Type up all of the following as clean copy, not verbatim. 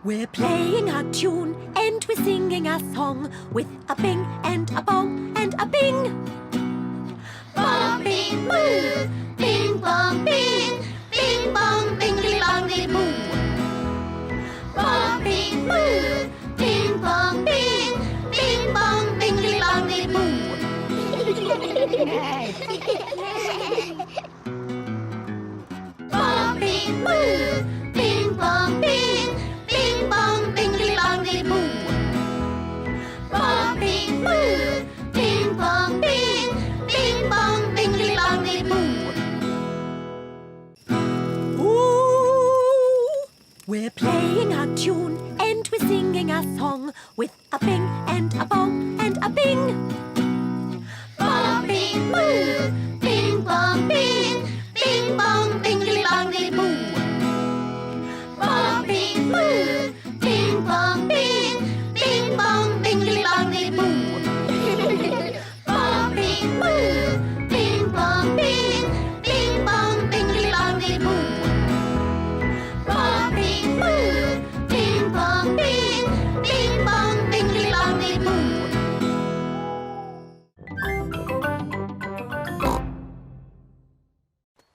We're playing a tune and we're singing a song with a bing and a bong and a bing. Bong, bing, boo. Bing, bong, bing. Bing, bong, bingly, bongly, boo. Bong, bing, boo. Bing, bong, bing. Bing, bong, bingly, bongly, boo. Bong, bing, boo. Bing, bong, bing. Bing, bong, bingly, bongly, boo. Bong, bing, boo. Bing, bong, bing. Bing, bong, bingly, bongly, boo. Ooh! We're playing a tune and we're singing a song with a bing and a bong and a bing. Bong, bing, boo. Bing, bong, bing. Bing, bong, bingly, bongly, boo. Bong, bing, boo. Bing, bong, bing. Bing, bong, bingly, bongly, boo. Bong, bing, boo. Bing, bong, bing. Bing, bong, bingly, bongly, boo. Bong, bing, boo. Bing, bong, bing. Bing, bong, bingly, bongly, boo.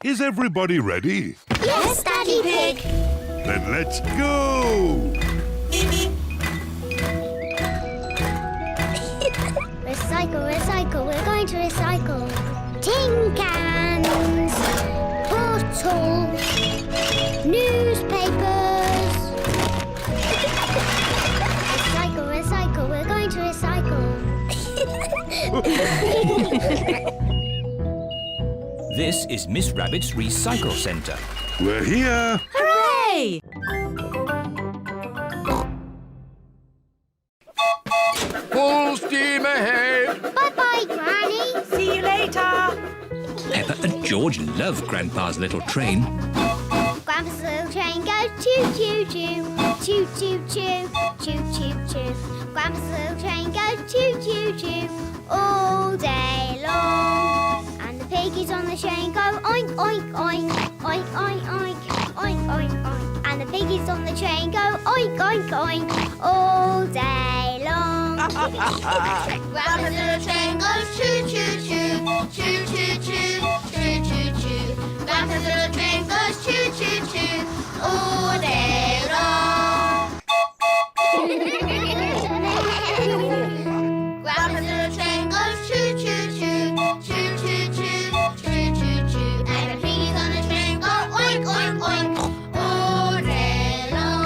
Is everybody ready? Yes, Daddy Pig. Then let's go! Recycle, recycle, we're going to recycle. Tin cans, bottles, newspapers. Recycle, recycle, we're going to recycle. This is Miss Rabbit's Recycle Centre. We're here! Hooray! Full steam ahead! Bye-bye, Granny. See you later. Peppa and George love Grandpa's little train. Grandpa's little train goes choo-choo-choo, choo-choo-choo, choo-choo-choo. Grandpa's little train goes choo-choo-choo all day long. And the piggies on the train go oink, oink, oink, oink, oink, oink, oink, oink, oink. And the piggies on the train go oink, oink, oink all day long. Grandpa's little train goes choo-choo-choo, choo-choo-choo, choo-choo-choo. Grandpa's little train goes choo-choo-choo all day long. Grandpa's little train goes choo-choo-choo, choo-choo-choo, choo-choo-choo. And the piggies on the train go oink, oink, oink all day long.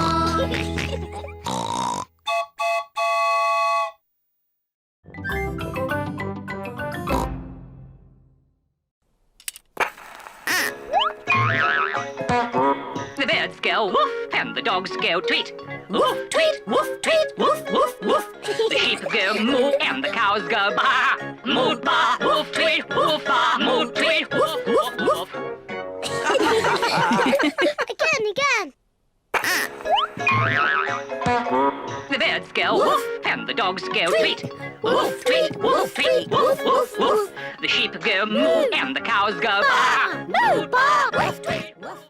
The birds go woof and the dogs go tweet. Woof, tweet, woof, tweet, woof, woof, woof. The sheep go moo and the cows go baa. Moo, baa, woof, tweet, woof, baa, moo, tweet, woof, woof, woof. Again. The birds go woof and the dogs go tweet. Woof, tweet, woof, tweet, woof, woof, woof. The sheep go moo and the cows go baa. Moo, baa, woof, tweet, woof.